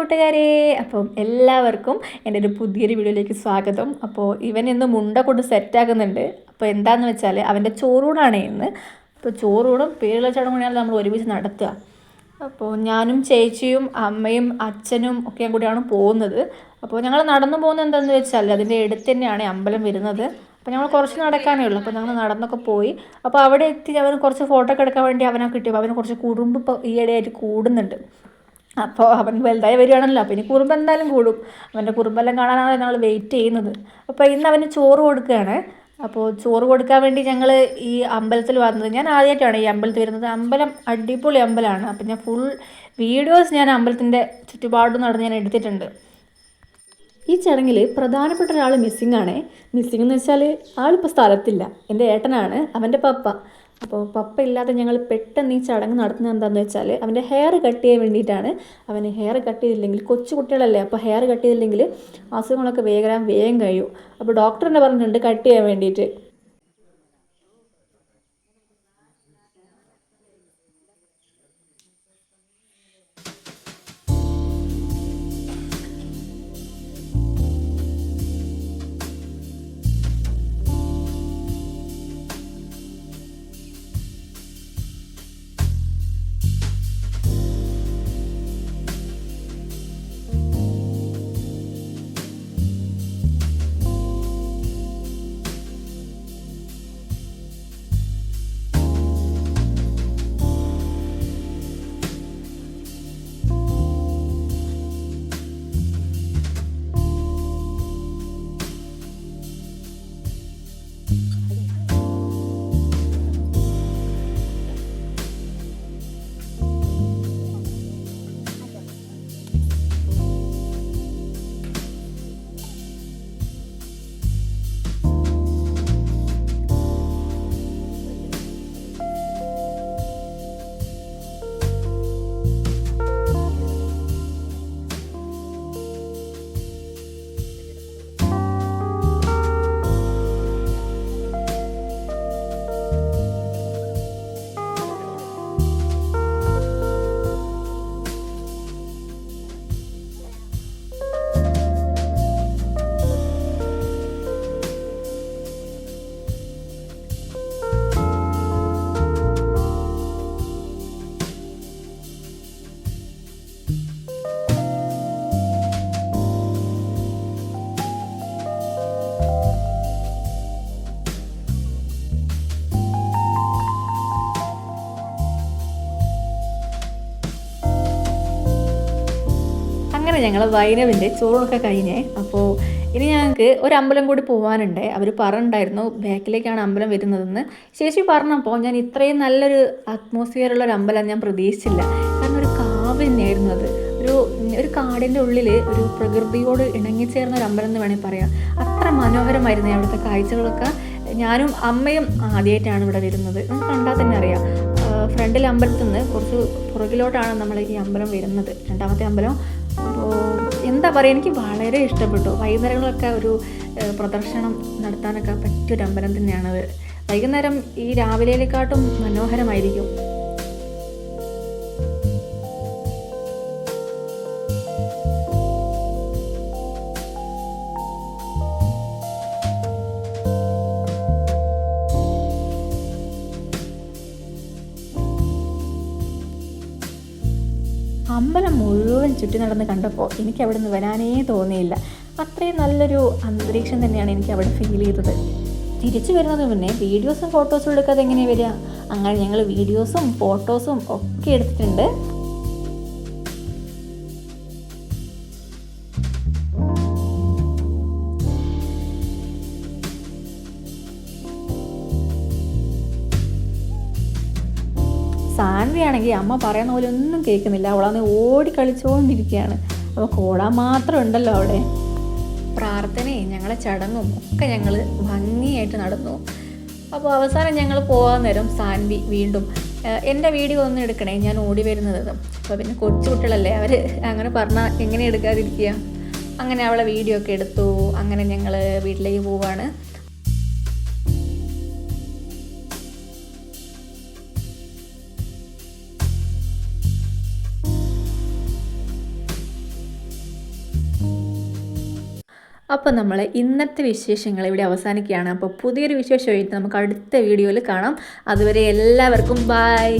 കൂട്ടുകാരെ, അപ്പം എല്ലാവർക്കും എൻ്റെ ഒരു പുതിയൊരു വീഡിയോയിലേക്ക് സ്വാഗതം. അപ്പോൾ ഇവൻ ഇന്ന് മുണ്ട കൊണ്ട് സെറ്റാക്കുന്നുണ്ട്. അപ്പോൾ എന്താണെന്ന് വെച്ചാൽ അവൻ്റെ ചോറൂടാണ് ഇന്ന്. അപ്പോൾ ചോറൂടും പേരുള്ള ചടങ്ങുകളാണ് നമ്മൾ ഒരുമിച്ച് നടത്തുക. അപ്പോൾ ഞാനും ചേച്ചിയും അമ്മയും അച്ഛനും ഒക്കെ കൂടിയാണ് പോകുന്നത്. അപ്പോൾ ഞങ്ങൾ നടന്നു പോകുന്നത് എന്താണെന്ന് വെച്ചാൽ അതിൻ്റെ അടുത്ത് തന്നെയാണ് അമ്പലം വരുന്നത്. അപ്പോൾ ഞങ്ങൾ കുറച്ച് നടക്കാനേ ഉള്ളൂ. അപ്പോൾ ഞങ്ങൾ നടന്നൊക്കെ പോയി. അപ്പോൾ അവിടെ എത്തി അവന് കുറച്ച് ഫോട്ടോ ഒക്കെ എടുക്കാൻ വേണ്ടി അവനെ കിട്ടിയപ്പോൾ അവന് കുറച്ച് കുറുമ്പ് ഇപ്പോൾ ഈയിടെയായിട്ട് കൂടുന്നുണ്ട്. അപ്പോൾ അവൻ വലുതായി വരികയാണല്ലോ, അപ്പോൾ ഇനി കുറുമ്പ് എന്തായാലും കൂടും. അവൻ്റെ കുറുമ്പെല്ലാം കാണാനാണ് ഞങ്ങൾ വെയിറ്റ് ചെയ്യുന്നത്. അപ്പോൾ ഇന്ന് അവന് ചോറ് കൊടുക്കുകയാണ്. അപ്പോൾ ചോറ് കൊടുക്കാൻ വേണ്ടി ഞങ്ങൾ ഈ അമ്പലത്തിൽ വന്നത്. ഞാൻ ആദ്യമായിട്ടാണ് ഈ അമ്പലത്തിൽ വരുന്നത്. അമ്പലം അടിപൊളി അമ്പലമാണ്. അപ്പോൾ ഞാൻ ഫുൾ വീഡിയോസ് ഞാൻ അമ്പലത്തിൻ്റെ ചുറ്റുപാട് നടന്ന് ഞാൻ എടുത്തിട്ടുണ്ട്. ഈ ചടങ്ങിൽ പ്രധാനപ്പെട്ട ഒരാൾ മിസ്സിംഗ് ആണ്. മിസ്സിംഗ് എന്ന് വെച്ചാൽ ആളിപ്പോൾ സ്ഥലത്തില്ല. എൻ്റെ ഏട്ടനാണ്, അവൻ്റെ പപ്പ. അപ്പോൾ പപ്പ ഇല്ലാതെ ഞങ്ങൾ പെട്ടെന്ന് ഈ ചടങ്ങ് നടത്തുന്നത് എന്താണെന്ന് വെച്ചാൽ അവൻ്റെ ഹെയർ കട്ട് ചെയ്യാൻ വേണ്ടിയിട്ടാണ്. അവന് ഹെയർ കട്ട് ചെയ്തില്ലെങ്കിൽ, കൊച്ചു കുട്ടികളല്ലേ, അപ്പോൾ ഹെയർ കട്ട് ചെയ്തില്ലെങ്കിൽ അസുഖങ്ങളൊക്കെ വേഗം കഴിയും. അപ്പോൾ ഡോക്ടർ തന്നെ പറഞ്ഞിട്ടുണ്ട് കട്ട് ചെയ്യാൻ വേണ്ടിയിട്ട്. അങ്ങനെ ഞങ്ങൾ വൈനവിൻ്റെ ചോറൊക്കെ കഴിഞ്ഞേ. അപ്പോൾ ഇനി ഞങ്ങൾക്ക് ഒരു അമ്പലം കൂടി പോകാനുണ്ട്. അവർ പറഞ്ഞിട്ടുണ്ടായിരുന്നു ബാക്കിലേക്കാണ് അമ്പലം വരുന്നതെന്ന്. ശേഷി പറഞ്ഞപ്പോൾ ഞാൻ ഇത്രയും നല്ലൊരു അറ്റ്മോസ്ഫിയറുള്ള ഒരു അമ്പലം ഞാൻ പ്രതീക്ഷിച്ചില്ല. കാരണം ഒരു കാവ് തന്നെയായിരുന്നു അത്. ഒരു കാടിൻ്റെ ഉള്ളിൽ ഒരു പ്രകൃതിയോട് ഇണങ്ങിച്ചേർന്ന ഒരു അമ്പലം എന്ന് വേണമെങ്കിൽ പറയാം. അത്ര മനോഹരമായിരുന്നു അവിടുത്തെ കാഴ്ചകളൊക്കെ. ഞാനും അമ്മയും ആദ്യമായിട്ടാണ് ഇവിടെ വരുന്നത്. കണ്ടാൽ തന്നെ അറിയാം. ഫ്രണ്ടിൽ അമ്പലത്തിൽ നിന്ന് കുറച്ച് പുറകിലോട്ടാണ് നമ്മൾ ഈ അമ്പലം വരുന്നത്, രണ്ടാമത്തെ അമ്പലം. അപ്പോൾ എന്താ പറയുക, എനിക്ക് വളരെ ഇഷ്ടപ്പെട്ടു. വൈകുന്നേരങ്ങളൊക്കെ ഒരു പ്രദർശനം നടത്താനൊക്കെ പറ്റിയൊരു അമ്പലം തന്നെയാണത്. വൈകുന്നേരം ഈ രാവിലെക്കാട്ടും മനോഹരമായിരിക്കും. അമ്പലം മുഴുവൻ ചുറ്റി നടന്ന് കണ്ടപ്പോൾ എനിക്ക് അവിടെ നിന്ന് വരാനേ തോന്നിയില്ല. അത്രയും നല്ലൊരു അന്തരീക്ഷം തന്നെയാണ് എനിക്ക് അവിടെ ഫീൽ ചെയ്തത്. തിരിച്ചു വരുന്നത് മുന്നേ വീഡിയോസും ഫോട്ടോസും എടുക്കാതെ എങ്ങനെയാണ് വരിക? അങ്ങനെ ഞങ്ങൾ വീഡിയോസും ഫോട്ടോസും ഒക്കെ എടുത്തിട്ടുണ്ട്. സാൻവിയാണെങ്കിൽ അമ്മ പറയുന്ന പോലെ ഒന്നും കേൾക്കുന്നില്ല. അവളന്ന് ഓടി കളിച്ചുകൊണ്ടിരിക്കുകയാണ്. അപ്പോൾ കോടാൻ മാത്രം ഉണ്ടല്ലോ അവിടെ. പ്രാർത്ഥനയും ഞങ്ങളെ ചടങ്ങും ഒക്കെ ഞങ്ങൾ ഭംഗിയായിട്ട് നടന്നു. അപ്പോൾ അവസാനം ഞങ്ങൾ പോകാൻ നേരം സാൻവി വീണ്ടും എൻ്റെ വീഡിയോ ഒന്നും എടുക്കണേ, ഞാൻ ഓടി വരുന്നത്. അപ്പോൾ പിന്നെ കൊച്ചു കുട്ടികളല്ലേ, അവർ അങ്ങനെ പറഞ്ഞാൽ എങ്ങനെ എടുക്കാതിരിക്കുക. അങ്ങനെ അവളെ വീഡിയോ ഒക്കെ എടുത്തു. അങ്ങനെ ഞങ്ങൾ വീട്ടിലേക്ക് പോവാണ്. അപ്പോൾ നമ്മൾ ഇന്നത്തെ വിശേഷങ്ങൾ ഇവിടെ അവസാനിക്കുകയാണ്. അപ്പോൾ പുതിയൊരു വിശേഷമായിട്ട് നമുക്ക് അടുത്ത വീഡിയോയിൽ കാണാം. അതുവരെ എല്ലാവർക്കും ബൈ.